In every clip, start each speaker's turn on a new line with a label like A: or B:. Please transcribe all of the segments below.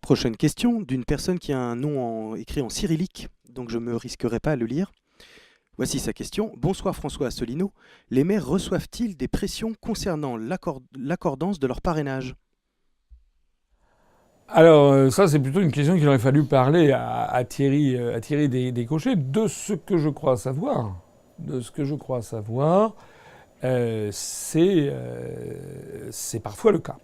A: Prochaine question d'une personne qui a un nom écrit en cyrillique, donc je ne me risquerai pas à le lire. Voici sa question. Bonsoir François Asselineau. Les maires reçoivent-ils des pressions concernant l'accordance de leur parrainage?
B: Alors, ça, c'est plutôt une question qu'il aurait fallu parler à Thierry Descochets. De ce que je crois savoir, c'est parfois le cas.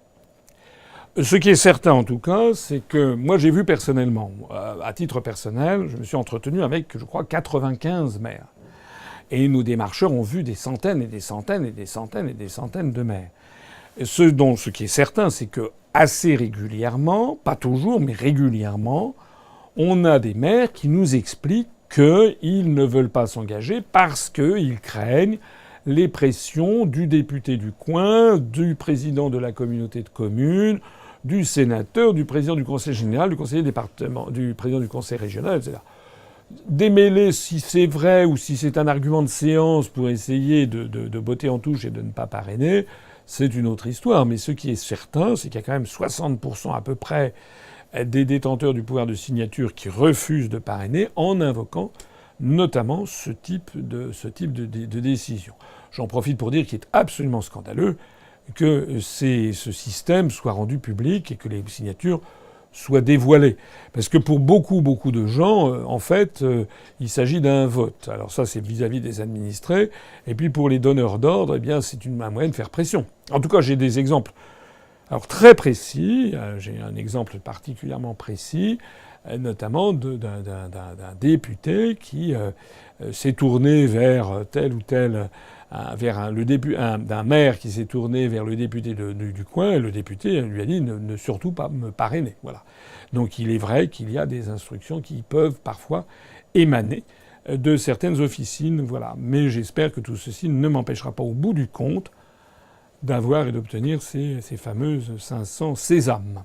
B: Ce qui est certain, en tout cas, c'est que moi, j'ai vu personnellement, à titre personnel, je me suis entretenu avec, je crois, 95 maires. Et nos démarcheurs ont vu des centaines et des centaines et des centaines et des centaines de maires. Et ce qui est certain, c'est que assez régulièrement, pas toujours, mais régulièrement, on a des maires qui nous expliquent qu'ils ne veulent pas s'engager parce qu'ils craignent les pressions du député du coin, du président de la communauté de communes, du sénateur, du président du conseil général, du conseiller département, du président du conseil régional, etc. Démêler si c'est vrai ou si c'est un argument de séance pour essayer de botter en touche et de ne pas parrainer, c'est une autre histoire. Mais ce qui est certain, c'est qu'il y a quand même 60% à peu près des détenteurs du pouvoir de signature qui refusent de parrainer en invoquant notamment ce type de décision. J'en profite pour dire qu'il est absolument scandaleux que ce système soit rendu public et que les signatures soient dévoilées. Parce que pour beaucoup de gens, en fait, il s'agit d'un vote. Alors ça, c'est vis-à-vis des administrés. Et puis pour les donneurs d'ordre, eh bien, c'est un moyen de faire pression. En tout cas, j'ai des exemples alors très précis. J'ai un exemple particulièrement précis, notamment d'un député qui s'est tourné vers tel ou tel d'un maire qui s'est tourné vers le député du coin, et le député lui a dit ne surtout pas me parrainer. Voilà. Donc il est vrai qu'il y a des instructions qui peuvent parfois émaner de certaines officines. Voilà. Mais j'espère que tout ceci ne m'empêchera pas au bout du compte d'avoir et d'obtenir ces fameuses 500 sésames.